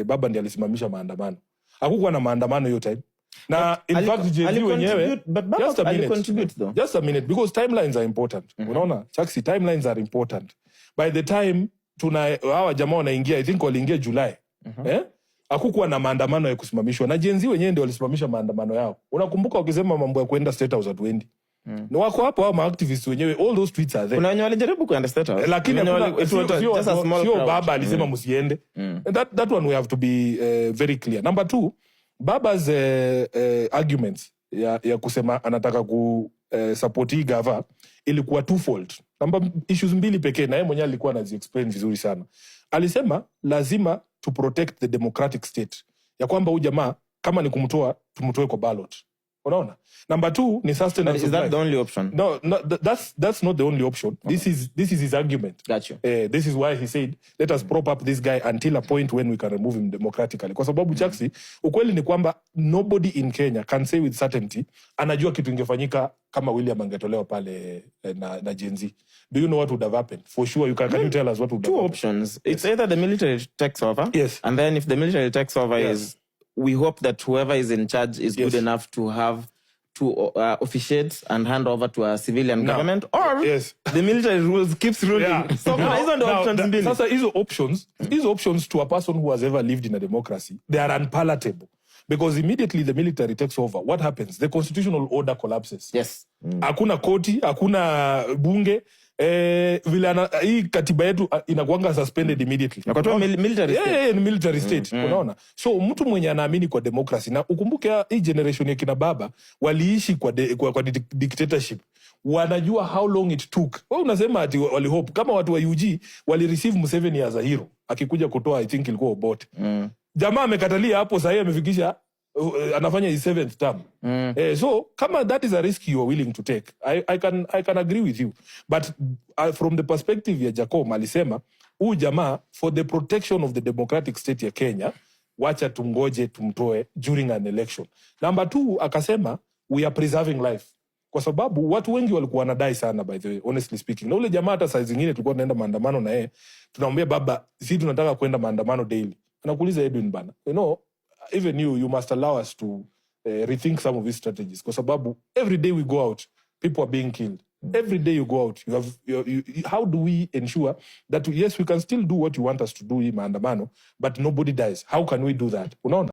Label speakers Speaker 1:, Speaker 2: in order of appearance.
Speaker 1: baba ndiye alisimamisha maandamano. Hakukuwa na maandamano hiyo time. Na in fact Gen Z wenyewe just a minute because timelines are important. Unaona? Chaksi, timelines are important. By the time hawa jamaa wanaingia, I think waliingia July. Hakukuwa na maandamano ya kusimamishwa. Na Gen Z wenyewe ndio walisimamisha maandamano yao. Unakumbuka wakisema mambo ya kwenda State House hatuendi. Na wako hapo hao activists wenyewe, all those tweets are there.
Speaker 2: Kuna wenye walijaribu kwenda State House.
Speaker 1: Lakini sio baba alisema msiende. That one we have to be very clear. Number 2, baba's arguments ya kusema anataka ku support hii gava ilikuwa twofold. Issues mbili pekee na yeye mwenyewe alikuwa anazi-explain vizuri sana. Alisema lazima to protect the democratic state. Ya kwamba huyu jamaa kama ni kumtoa tumtoe kwa ballot. Unaona? Number 2 ni sustenance.
Speaker 2: Is that the only option?
Speaker 1: No, that's not the only option. Okay. This is his argument.
Speaker 2: Got you.
Speaker 1: This is why he said let us prop up this guy until a point when we can remove him democratically. Kwa sababu Chaksi, ukweli ni kwamba nobody in Kenya can say with certainty anajua kitu ingefanyika kama William angetolewa pale na Gen Z. Do you know what would have happened? For sure, can you tell us what would have happened?
Speaker 2: Two options. It's either the military takes over.
Speaker 1: Yes.
Speaker 2: And then if the military takes over is we hope that whoever is in charge is good enough to have to officiate and hand over to a civilian government, or the military keeps ruling. So
Speaker 1: sasa hizo options to a person who has ever lived in a democracy, they are unpalatable. Because immediately the military takes over, what happens? The constitutional order collapses.
Speaker 2: Yes.
Speaker 1: Hakuna koti, hakuna bunge. Vile hii katiba yetu inakuanga suspended immediately.
Speaker 2: Nakatoa military state.
Speaker 1: Military state. Unaona? So mtu mwenye anaamini kwa democracy, na ukumbuke hii generation ya kina baba waliishi kwa dictatorship. Wanajua how long it took. Wao unasema ati walihope kama watu wa UG wali receive Museveni as a hero. Akikuja kutoa I think ilikuwa Obote. Jamaa amekatalia hapo, sasa amefikisha anafanya his 7th term. So kama that is a risk you are willing to take, I can agree with you, but from the perspective ya Jacob alisema huyu jamaa for the protection of the democratic state ya Kenya, wacha tungoje tumtoe during an election. Number 2 akasema we are preserving life, kwa sababu watu wengi walikuwa wanadai sana, by the way, honestly speaking. Na ule jamaa hata saa zingine tulikuwa tunaenda maandamano na yeye, tunamwambia baba sisi tunataka kwenda maandamano daily. Anakuuliza Edwin bana, you know, even you must allow us to rethink some of these strategies. Kwa sababu every day we go out, people are being killed. Every day you go out, how do we ensure that yes, we can still do what you want us to do in maandamano, but nobody dies? How can we do that? Unaona?